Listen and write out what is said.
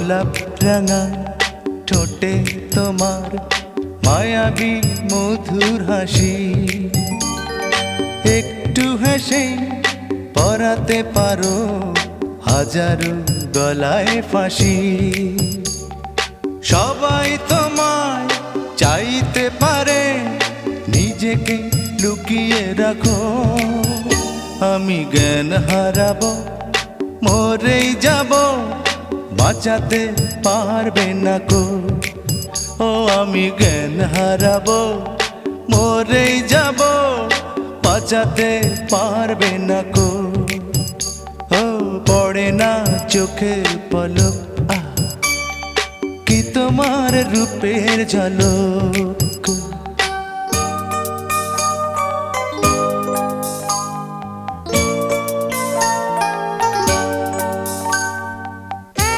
গোলাপ রাঙা ঠোঁটে তোমার মায়াবী মধুর হাসি, একটু হেসে পরাতে পারো হাজারো গলায় ফাঁসি। সবাই তোমায় চাইতে পারে, নিজেকে লুকিয়ে রাখো। আমি জ্ঞান হারাবো, মরেই যাব, বাঁচাতে পারবে না কো। ও আমি জ্ঞান হারাবো, মরেই যাব, বাঁচাতে পারবে না কো। ও পড়ে না চোখের পলক, কি তোমার রূপের ঝলক।